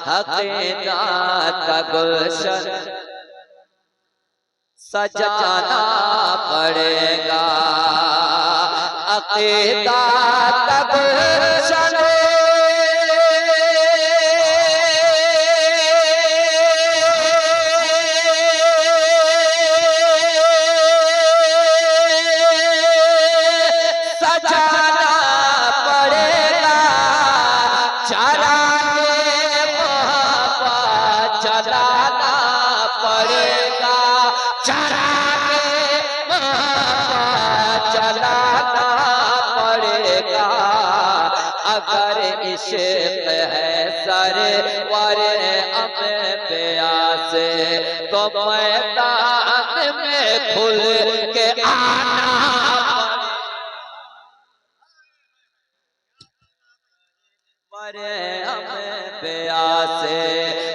हकीकत का गुलशन सजाना पड़ेगा। अकीकत का गुलशन अगर इश्क है सरवर अंबिया से तो मैदान में खुल के आना। अंबिया से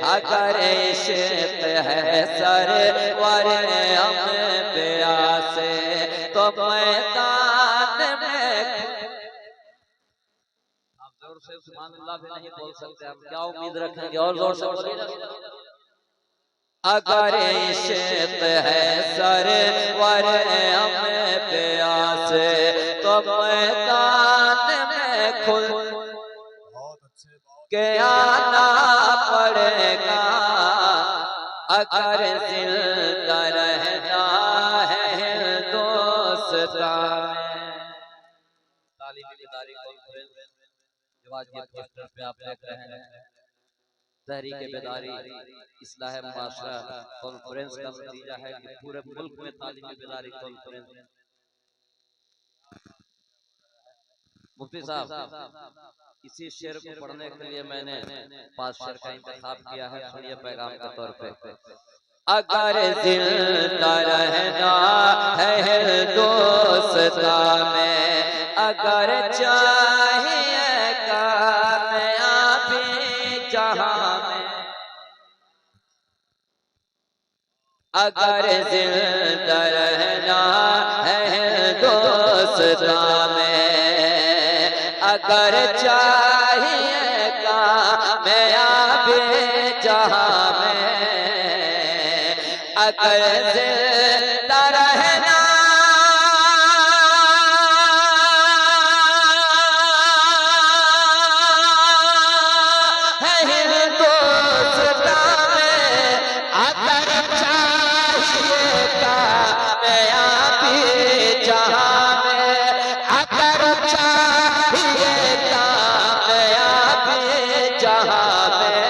अगर इश्क है सरवर अंबिया से तो मैदान में से सुभान अल्लाह भी नहीं बोल सकते, हम क्या उम्मीद रखेंगे? और जोर से बोलिए। अगर इश्क है सरवर अंबिया से तो मैदान में खुल के आना पड़ेगा। अगर जिंदा रहना है हिंदुस्तान में। आज ये पोस्टर पे आप देख रहे हैं तहरीक बेदारी इस्लाह माशरा कॉन्फ्रेंस का नतीजा है कि पूरे मुल्क में तालीमी बेदारी कॉन्फ्रेंस। मुफ्ती साहब, इसी शेर को पढ़ने के लिए मैंने 5 शेर का इंतखाब किया है, सुनिए पैगाम के तौर पे। अगर जिंदा रहना है हिंदुस्तान में, अगर चाहिए कामयाबी जहां में, अगर जिंदा रहना है हिंदुस्तान में, अगर चाहिए कामयाबी जहां में, अगर जिंदा रहना है हिंदुस्तान में, अगर चाहिए कामयाबी जहां में, अगर चाहिए कामयाबी जहां में,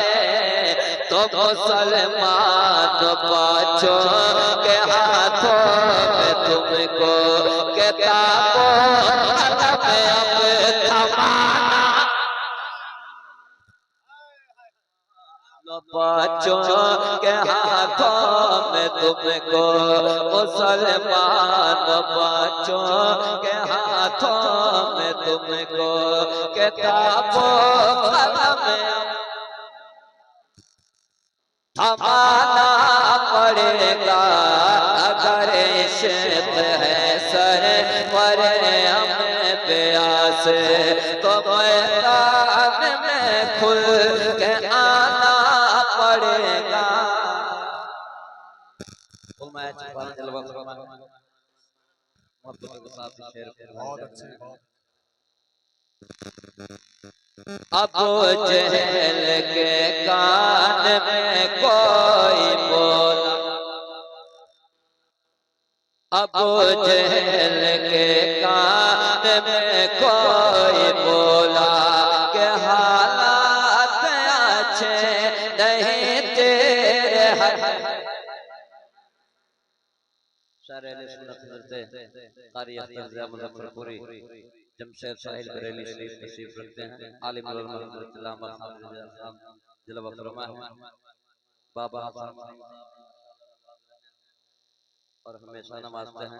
तो मुसलमान बच्चों के हाथों में तुमको किताबों में अब थमाना। बच्चों के हाथों में तुमको, मुसलमान बच्चों के हाथों में तुमको किताबों में थमाना पड़ेगा। अगर इश्क है सरवर अंबिया से तो मैदान में खुल के आना पड़ेगा। अबू जहल के कान में कोई बोला, अबू जहल के कान में कोई बोला कि हालात अच्छे नहीं तेरे मुजफ्फरपुरी जमशेद साहिल बरेली शरीफ तशरीफ रखते हैं। आलिम उलमा जलवा फरमा है बाबा और हमेशा नवाजते हैं।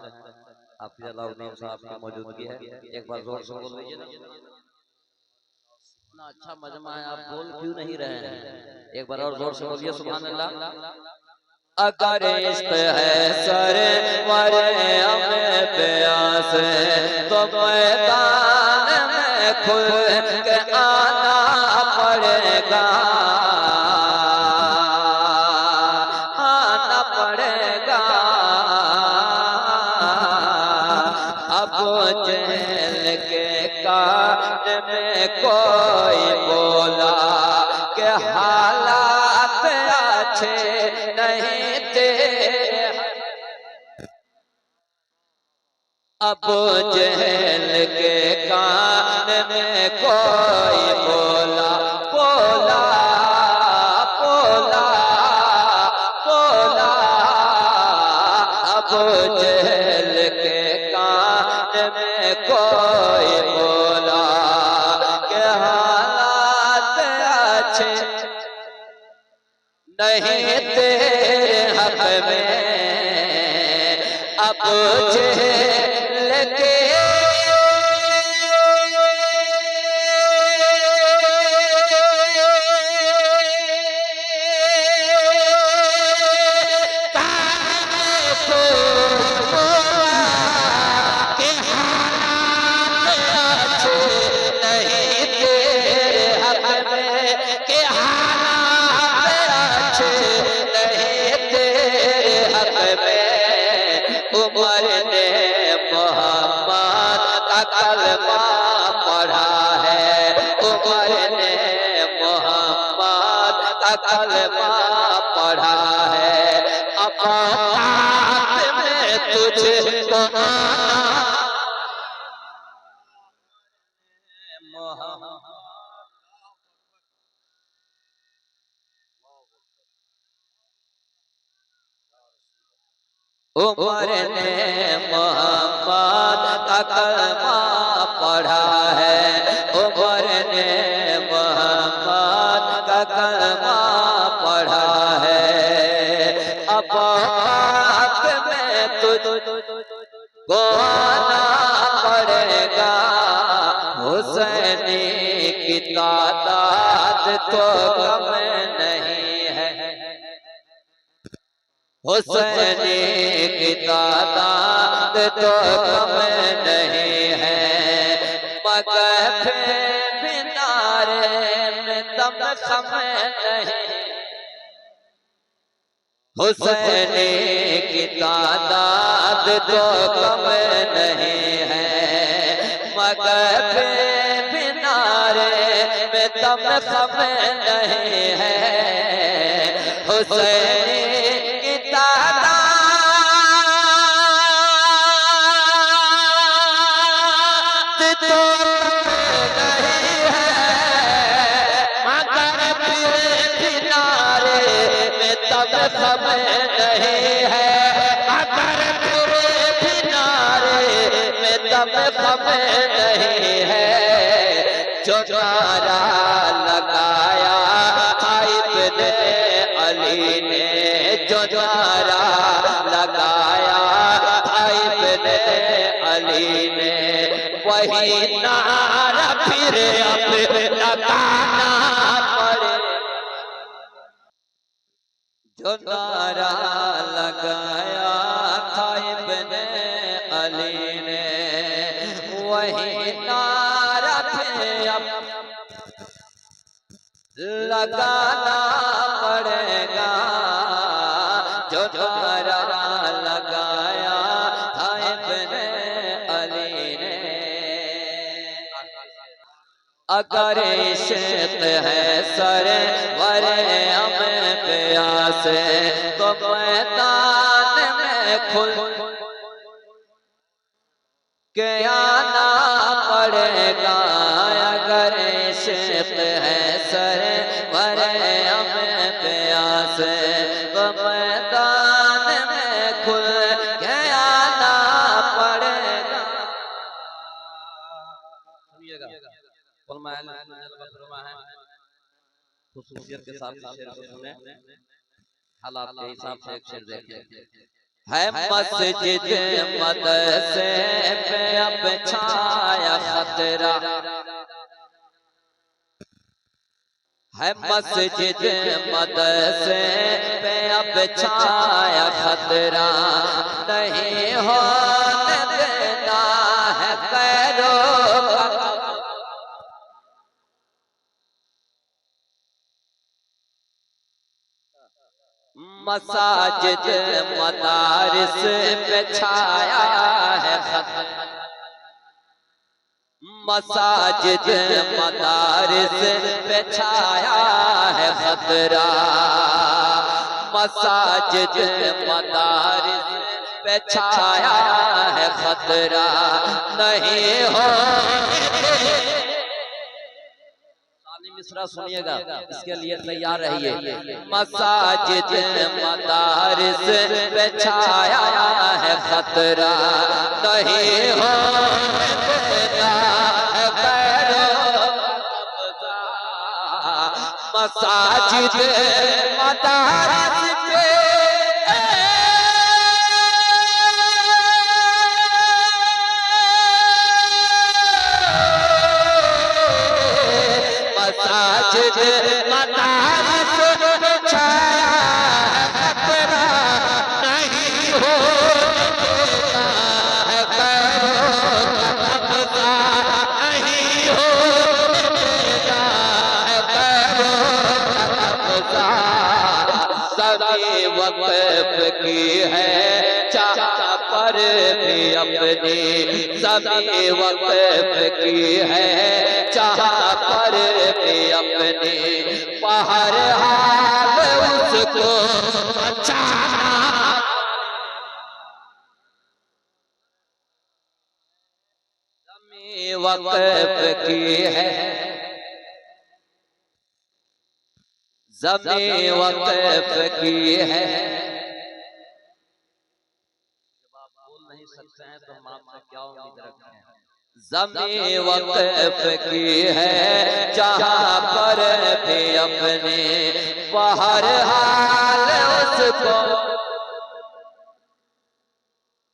आप अलाउद्दीन साहब की मौजूदगी है, एक बार जोर से बोल लीजिए ना। इतना अच्छा मजमा है, आप बोल क्यों नहीं रहे हैं? एक बार और जोर से बोलिए सुभान अल्लाह। अगर इश्क है सरवर अंबिया से तो मैदान में खुल के आना पड़ेगा। हालात अच्छे नहीं तेरे। अबू जहल के कान में कोई बोला बोला बोला बोला। अबू जहल के कान में कोई बोला कि हालात अच्छे नहीं तेरे हक में। अबू जहल के उमर ने मोहम्मद का कलमा पढ़ा है। उमर ने मोहम्मद का कलमा पढ़ा है। औकात में तुझको उमर ने मोहम्मद का कलमा पढ़ा है। उमर ने मोहम्मद का कलमा पढ़ा है। अब औकात में तुझको आना पड़ेगा। हुसैनी की तादाद तो कम नहीं है। हुसैनी की तादाद तो कम नहीं है। मगर बिनारे में दम खम नहीं। हुसैनी की तादाद तो कम नहीं है। मगर बिनारे में दम खम नहीं है। हुसैनी समय नहीं है। अगर तेरे किनारे में तब समय नहीं है। जो नारा लगाया इब्ने अली ने, जो नारा लगाया इब्ने अली ने, वही नारा फिर अब लगाना पड़े। जो नारा लगाया था इब्ने अली ने, वही नारा फिर अब लगाना पड़ेगा। जो नारा लगाया था इब्ने अली ने। अगर इश्क है सरवर हमें प्यास तो मैदान में खुल के आना पड़ेगा। अगर इश्क है सरवर हमें प्यास तो मैदान में खुल के आना पड़ेगा। खुसूसियत के साथ शेर को सुने, हालात के हिसाब से एक शेर देखें। है मस्जिद मदरसे पे अब छाया खतरा। है मस्जिद मदरसे पे अब छाया खतरा। नहीं होने देना है कैरो मसाजिद मदारिस पे छाया है खतरा। मसाजिद मदारिस पे छाया है खतरा, मसाजिद मदारिस पे छाया है खतरा, नहीं हो। मिसरा सुनिएगा, इसके लिए तैयार रहिए। मसाजिद मदारिस पे छाया है खतरा, नहीं हो मसाजिद मदारिस पे मसाजिद मदारिस पे छाया है खतरा, नहीं हो नहीं हो सभी वक़्फ़ की है चाह पर भी अपनी, सभी वक़्फ़ की है चाह पर भी अपनी, बाहर हाल उसको बचाना। सभी वक़्फ़ की है, ज़मी वक़्फ़ की है। जब आप बोल नहीं सकते हैं तो हम आपसे क्या उम्मीद रखते हैं। ज़मी वक़्फ़ की है जहाँ पर भी अपने, बाहर हाल उसको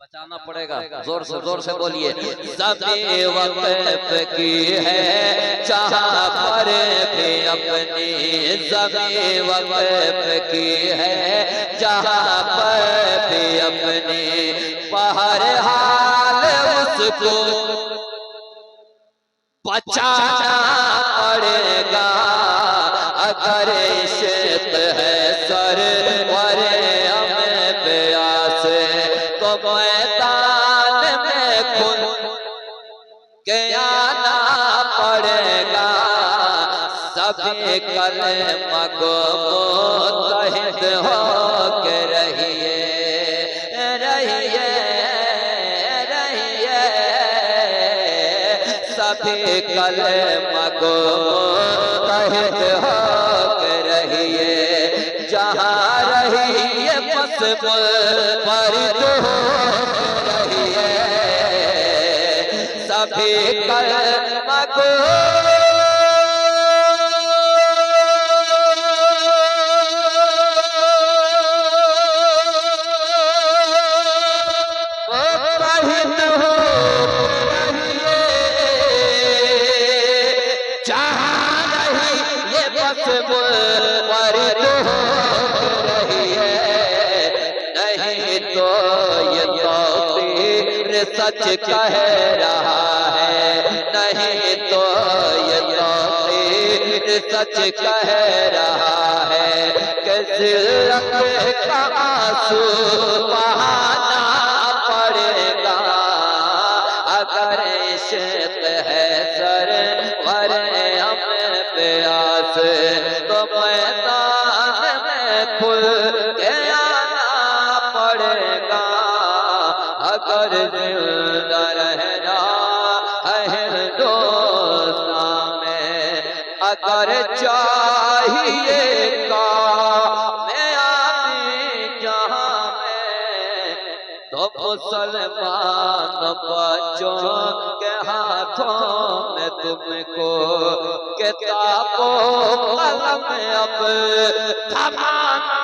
बचाना पड़ेगा। जोर से बोलिए। ज़मी वक़्फ़ की है जहाँ पर भी अपनी, ज़मी वक़्फ़ की है जहाँ पर भी अपनी, बाहर हाल उसको बचाना पड़ेगा। अगर इश्क़ है सरवर हमें प्यास, तो मैदान में खुद के आना पड़ेगा। सभी कलमा को मुत्तहिद हो के रहिए, सभी कलमा को मुत्तहिद हो के रहिए। जहाँ रहिए बस मुनफरिद हो रहिए, सभी कलमा को मुत्तहिद हो रहिए। जहाँ रहिए बस मुनफरिद हो रहिए, नहीं तो ये तौक़ीर सच कह रहा है, नहीं तो ये तौक़ीर सच कह रहा है कि ज़िल्लत का आंसू बहाना पड़ेगा। अगर इश्क़ है सरवर हमें प्यास, तो मैदान में खुल के आना पड़ेगा। अगर जिंदा रहना है हिंदुस्तान में, अगर चाहिए कामयाबी जहाँ में, तो मुसलमान बच्चों के हाथों में तुमको किताबों कलम अब थमाना